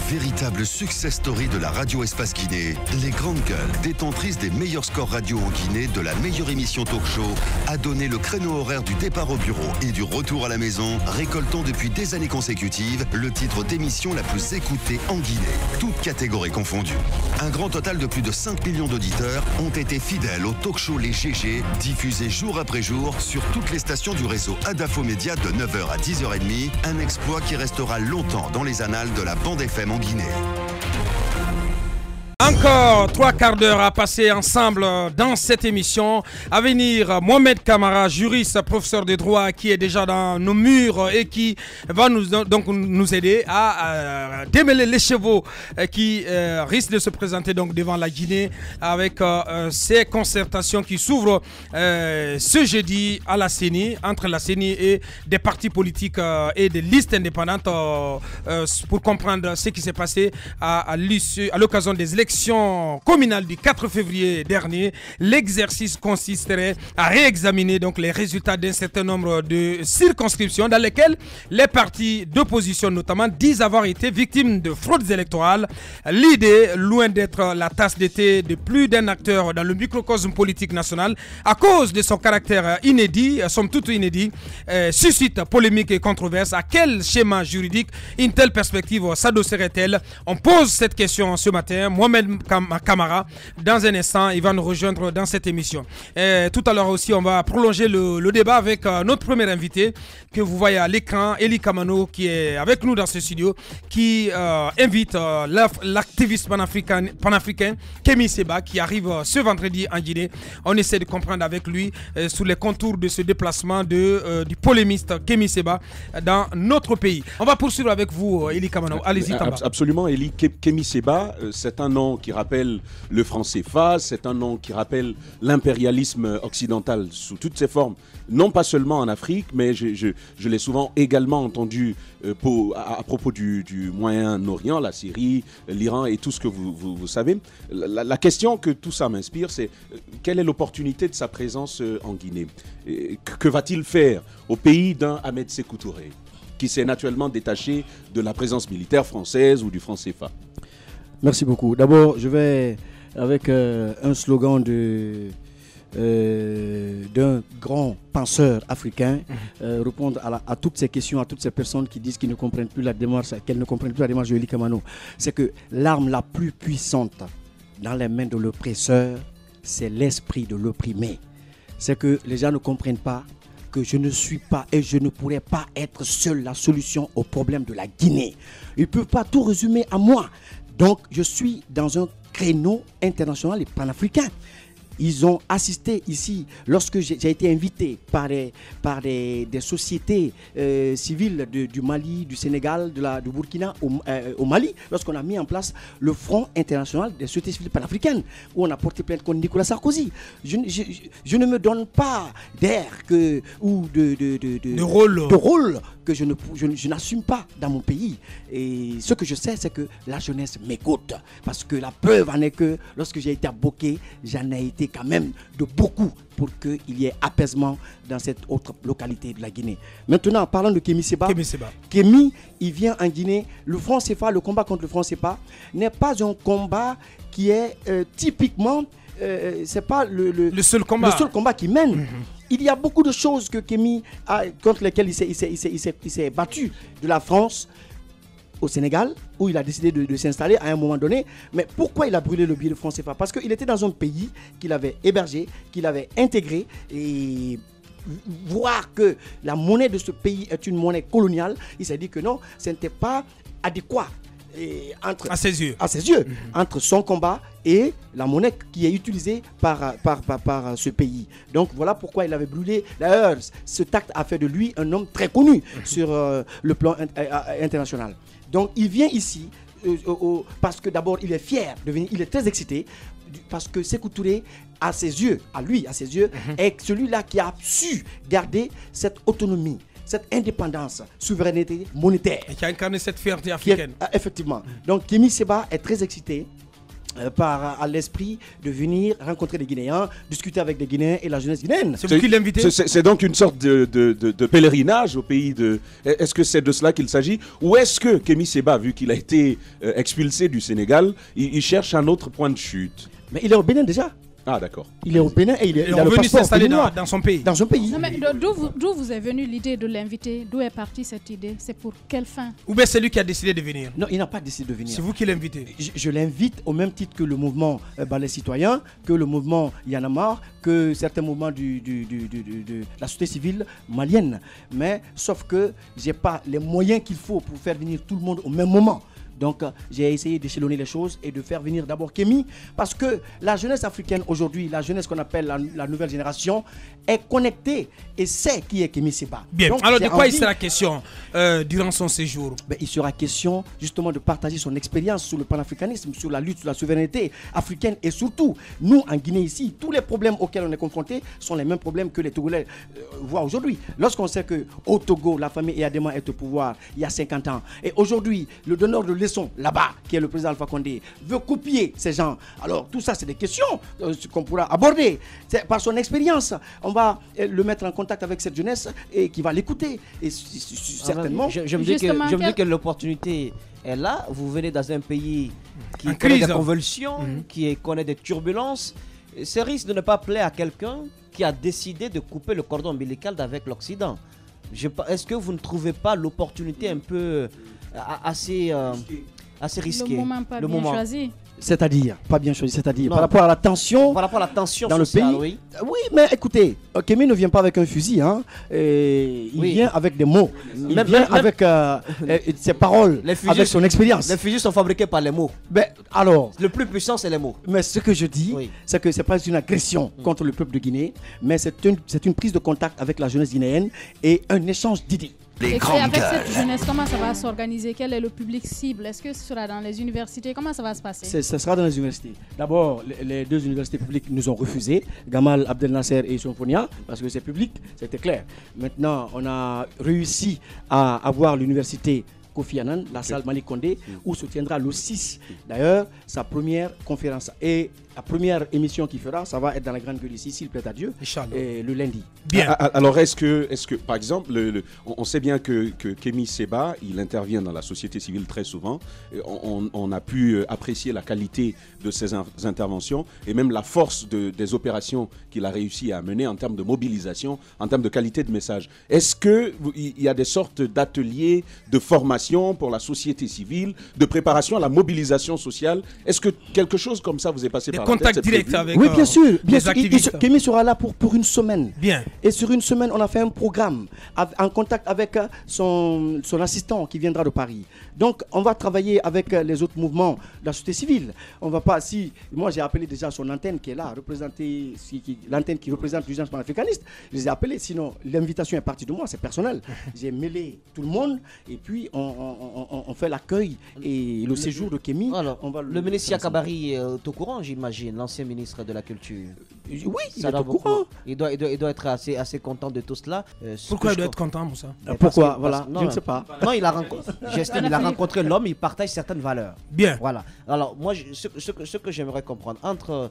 Véritable success story de la radio Espace Guinée, les grandes gueules, détentrices des meilleurs scores radio en Guinée, de la meilleure émission talk show, a donné le créneau horaire du départ au bureau et du retour à la maison, récoltant depuis des années consécutives le titre d'émission la plus écoutée en Guinée, toutes catégories confondues. Un grand total de plus de 5 millions d'auditeurs ont été fidèles au talk show Les GG, diffusé jour après jour sur toutes les stations du réseau Adafo Média de 9h à 10h30, un exploit qui restera longtemps dans les annales de la bande FM en Guinée. Encore 3 quarts d'heure à passer ensemble dans cette émission. À venir, Mohamed Kamara, juriste, professeur de droit, qui est déjà dans nos murs et qui va nous aider à démêler les chevaux qui risquent de se présenter donc devant la Guinée avec ces concertations qui s'ouvrent ce jeudi à la CENI, entre la CENI et des partis politiques et des listes indépendantes pour comprendre ce qui s'est passé à l'occasion des élections communale du 4 février dernier. L'exercice consisterait à réexaminer donc les résultats d'un certain nombre de circonscriptions dans lesquelles les partis d'opposition notamment disent avoir été victimes de fraudes électorales. L'idée, loin d'être la tasse d'été de plus d'un acteur dans le microcosme politique national, à cause de son caractère inédit, somme toute inédit, suscite polémique et controverse. À quel schéma juridique une telle perspective s'adosserait-elle? On pose cette question ce matin. Mohamed Kamara, dans un instant, il va nous rejoindre dans cette émission. Tout à l'heure aussi, on va prolonger le débat avec notre premier invité que vous voyez à l'écran, Eli Kamano, qui est avec nous dans ce studio, qui invite l'activiste panafricain Kémi Séba, qui arrive ce vendredi en Guinée. On essaie de comprendre avec lui sous les contours de ce déplacement du polémiste Kémi Séba dans notre pays. On va poursuivre avec vous, Eli Kamano. Allez-y, Tamba. Absolument, Eli. Kémi Séba, c'est un nom qui rappelle le franc CFA, c'est un nom qui rappelle l'impérialisme occidental sous toutes ses formes, non pas seulement en Afrique, mais je l'ai souvent également entendu à propos du Moyen-Orient, la Syrie, l'Iran et tout ce que vous savez. La question que tout ça m'inspire, c'est quelle est l'opportunité de sa présence en Guinée? Que va-t-il faire au pays d'un Ahmed Sékou Touré, qui s'est naturellement détaché de la présence militaire française ou du franc CFA? Merci beaucoup. D'abord, je vais, avec un slogan d'un grand penseur africain, répondre à toutes ces questions, à toutes ces personnes qui disent qu'ils ne comprennent plus la démarche, qu'elles ne comprennent plus la démarche de Eli Kamano. C'est que l'arme la plus puissante dans les mains de l'oppresseur, c'est l'esprit de l'opprimé. C'est que les gens ne comprennent pas que je ne suis pas et je ne pourrais pas être seul la solution au problème de la Guinée. Ils ne peuvent pas tout résumer à moi. Donc, je suis dans un créneau international et panafricain. Ils ont assisté ici, lorsque j'ai été invité par des sociétés civiles du Mali, du Sénégal, du Burkina au Mali, lorsqu'on a mis en place le Front international des sociétés civiles panafricaines, où on a porté plainte contre Nicolas Sarkozy. Je ne me donne pas d'air ou de rôle que je n'assume pas dans mon pays. Et ce que je sais, c'est que la jeunesse m'écoute. Parce que la preuve en est que lorsque j'ai été à Boké, j'en ai été quand même de beaucoup pour qu'il y ait apaisement dans cette autre localité de la Guinée. Maintenant, parlant de Kémi Séba. Kémi, il vient en Guinée. Le franc CFA, le combat contre le franc CFA n'est pas un combat qui est typiquement... c'est pas le seul combat qui mène. Il y a beaucoup de choses que Kémi contre lesquelles il s'est battu, de la France au Sénégal, où il a décidé de s'installer à un moment donné. Mais pourquoi il a brûlé le billet de franc CFA? Parce qu'il était dans un pays qu'il avait hébergé, qu'il avait intégré, et voir que la monnaie de ce pays est une monnaie coloniale, il s'est dit que non, ce n'était pas adéquat. À ses yeux, entre son combat et la monnaie qui est utilisée par ce pays. Donc voilà pourquoi il avait brûlé. D'ailleurs, ce acte a fait de lui un homme très connu sur le plan international. Donc il vient ici parce que d'abord il est fier de venir, il est très excité parce que Sékou Touré, à ses yeux, est celui-là qui a su garder cette autonomie, cette indépendance, souveraineté monétaire. Et qui a incarné cette fierté africaine. Effectivement. Donc Kémi Séba est très excité à l'esprit de venir rencontrer les Guinéens, discuter avec les Guinéens et la jeunesse guinéenne. C'est vous qui l'invitez? C'est donc une sorte de pèlerinage au pays de... Est-ce que c'est de cela qu'il s'agit? Ou est-ce que Kémy Séba, vu qu'il a été expulsé du Sénégal, il cherche un autre point de chute? Mais il est au Bénin déjà. Ah, d'accord. Il est au Bénin et il est a le revenu passeport s'installer béninois. dans son pays. Dans son pays. Non, mais d'où vous est venue l'idée de l'inviter? D'où est partie cette idée? C'est pour quelle fin? Ou bien c'est lui qui a décidé de venir? Non, il n'a pas décidé de venir. C'est vous qui l'invitez? Je l'invite au même titre que le mouvement Balai Citoyen, que le mouvement Yanamar, que certains mouvements de la société civile malienne. Mais sauf que je n'ai pas les moyens qu'il faut pour faire venir tout le monde au même moment. Donc, j'ai essayé d'échelonner les choses et de faire venir d'abord Kémy, parce que la jeunesse africaine aujourd'hui, la jeunesse qu'on appelle la nouvelle génération, est connectée et sait qui est Kémy Séba. Bien. Donc, alors, de quoi il sera question durant son séjour? Il sera question justement de partager son expérience sur le panafricanisme, sur la lutte, sur la souveraineté africaine et surtout, nous en Guinée ici, tous les problèmes auxquels on est confrontés sont les mêmes problèmes que les Togolais voient aujourd'hui. Lorsqu'on sait qu'au Togo, la famille Eyadema est au pouvoir il y a 50 ans et aujourd'hui, le donneur de là-bas, qui est le président Alpha Condé, veut copier ces gens. Alors, tout ça, c'est des questions qu'on pourra aborder. Par son expérience, on va le mettre en contact avec cette jeunesse et qui va l'écouter. Et certainement... Je me dis que l'opportunité est là. Vous venez dans un pays qui connaît des convulsions, qui connaît des turbulences. Ce risque de ne pas plaire à quelqu'un qui a décidé de couper le cordon ombilical avec l'Occident. Est-ce que vous ne trouvez pas l'opportunité un peu... assez risqué. Le moment pas bien choisi. C'est-à-dire, pas bien choisi, c'est-à-dire par rapport à la tension, dans sociale, le pays. Oui, mais écoutez, Kémy ne vient pas avec un fusil, hein. Il vient avec des mots, il vient avec ses paroles, avec son expérience. Les fusils sont fabriqués par les mots. Mais alors, le plus puissant, c'est les mots. Mais ce que je dis, c'est que c'est pas une agression contre le peuple de Guinée, mais c'est une prise de contact avec la jeunesse guinéenne et un échange d'idées. Et avec cette jeunesse, comment ça va s'organiser? Quel est le public cible? Est-ce que ce sera dans les universités? Comment ça va se passer? Ce sera dans les universités. D'abord, les deux universités publiques nous ont refusé, Gamal Abdel Nasser et Symphonia, parce que c'est public, c'était clair. Maintenant, on a réussi à avoir l'université Kofi Annan, la salle Malick Condé, où se tiendra le 6. D'ailleurs, sa première conférence. Et la première émission qu'il fera, ça va être dans la Grande Gueule ici, s'il plaît à Dieu, et le lundi. Bien. Alors, est-ce que par exemple, on sait bien que Kémy Séba, il intervient dans la société civile très souvent. On a pu apprécier la qualité de ses interventions et même la force des opérations qu'il a réussi à mener en termes de mobilisation, en termes de qualité de message. Est-ce qu'il y a des sortes d'ateliers de formation pour la société civile, de préparation à la mobilisation sociale? Est-ce que quelque chose comme ça vous est passé par la tête? Contact direct avec oui, bien sûr. Kémy sera là pour une semaine. Bien. Et sur une semaine, on a fait un programme en contact avec son assistant qui viendra de Paris. Donc, on va travailler avec les autres mouvements de la société civile. On va pas, moi j'ai appelé déjà son antenne qui est là, l'antenne qui représente l'urgence panafricaniste. Je les ai appelés, sinon l'invitation est partie de moi, c'est personnel. J'ai mêlé tout le monde et puis on fait l'accueil et le séjour de Kémy. Alors, le ministre Yakabari est au courant, j'imagine, l'ancien ministre de la Culture. Oui, il est au courant. Il doit être assez content de tout cela. Pourquoi il doit être content, Moussa? Pourquoi? Voilà, je ne sais pas. Non, il a rencontré l'homme, il partage certaines valeurs. Bien. Voilà. Alors, moi, ce que j'aimerais comprendre, entre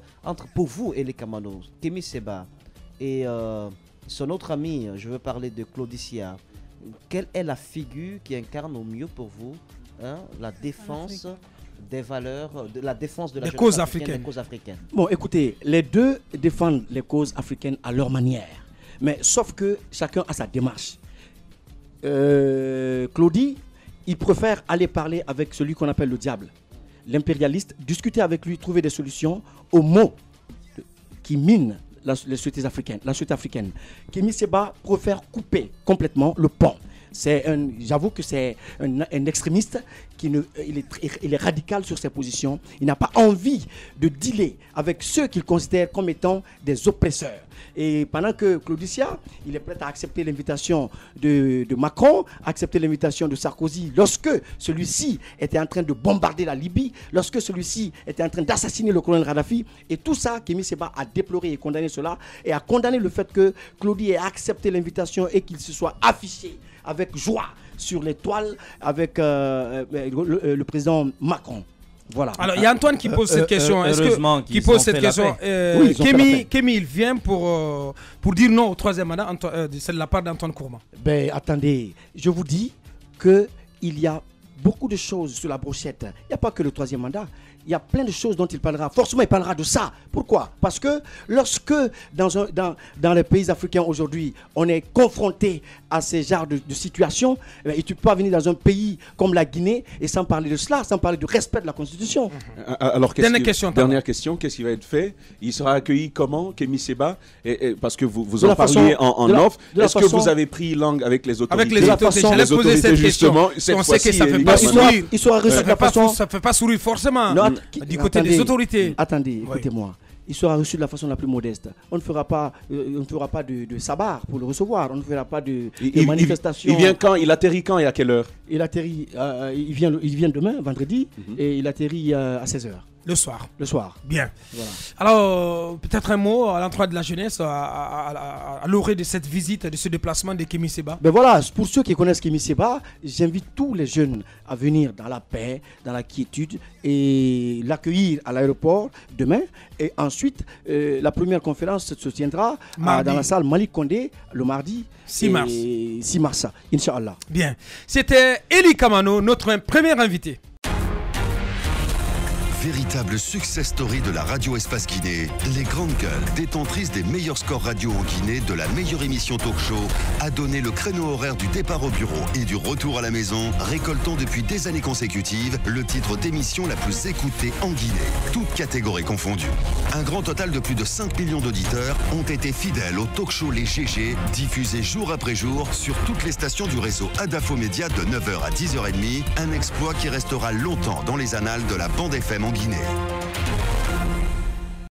pour vous et les Kamano, Kémy Séba et son autre ami, je veux parler de Claudicia, quelle est la figure qui incarne au mieux pour vous la défense des valeurs, la défense de la cause africaine. Bon, écoutez, les deux défendent les causes africaines à leur manière. Mais sauf que chacun a sa démarche. Claudie, il préfère aller parler avec celui qu'on appelle le diable, l'impérialiste, discuter avec lui, trouver des solutions aux maux qui minent la société africaine. Kémy Séba préfère couper complètement le pont. J'avoue que c'est un extrémiste il est radical sur ses positions. Il n'a pas envie de dealer avec ceux qu'il considère comme étant des oppresseurs. Et pendant que Claudicia, il est prêt à accepter l'invitation de Macron, accepter l'invitation de Sarkozy lorsque celui-ci était en train de bombarder la Libye, lorsque celui-ci était en train d'assassiner le colonel Kadhafi. Et tout ça, Kémy Séba a déploré et condamné cela, et a condamné le fait que Claudie ait accepté l'invitation et qu'il se soit affiché avec joie sur les toiles avec le président Macron. Voilà. Alors, il y a Antoine qui pose cette question. Heureusement qui pose cette question. Oui, Kémy, il vient pour dire non au troisième mandat. C'est de la part d'Antoine Kourma. Ben, attendez, je vous dis qu'il y a beaucoup de choses sur la brochette. Il n'y a pas que le troisième mandat. Il y a plein de choses dont il parlera. Forcément, il parlera de ça. Pourquoi? Parce que lorsque dans les pays africains aujourd'hui, on est confronté à ces genres de situations, et tu peux pas venir dans un pays comme la Guinée et sans parler de cela, sans parler du respect de la Constitution. Alors, dernière question, qu'est-ce qui va être fait? Il sera accueilli comment, Kémy Séba? Parce que vous en parliez en off. Est-ce que vous avez pris langue avec les autorités? Avec les autorités, j'allais poser cette question. Cette on sait que ça ne fait pas sourire. Il sera reçu de la façon... Ça ne fait pas sourire forcément. Du côté des autorités. Attendez, écoutez-moi. Il sera reçu de la façon la plus modeste. On ne fera pas de sabar pour le recevoir. On ne fera pas de manifestation. Il vient quand? Il atterrit quand et à quelle heure? Il atterrit, il vient demain, vendredi, et il atterrit à 16h. Le soir. Le soir. Bien. Voilà. Alors, peut-être un mot à l'endroit de la jeunesse, à l'orée de cette visite, de ce déplacement de Kémy Séba. Ben voilà, pour ceux qui connaissent Kémy Séba, j'invite tous les jeunes à venir dans la paix, dans la quiétude et l'accueillir à l'aéroport demain. Et ensuite, la première conférence se tiendra dans la salle Malick Condé le mardi 6 mars. 6 mars, Inch'Allah. Bien. C'était Eli Kamano, notre premier invité. Véritable success story de la radio Espace Guinée, les grandes gueules, détentrices des meilleurs scores radio en Guinée, de la meilleure émission talk show, a donné le créneau horaire du départ au bureau et du retour à la maison, récoltant depuis des années consécutives le titre d'émission la plus écoutée en Guinée, toutes catégories confondues. Un grand total de plus de 5 millions d'auditeurs ont été fidèles au talk show Les GG, diffusé jour après jour sur toutes les stations du réseau Adafo Média de 9h à 10h30, un exploit qui restera longtemps dans les annales de la bande FM en Guinée.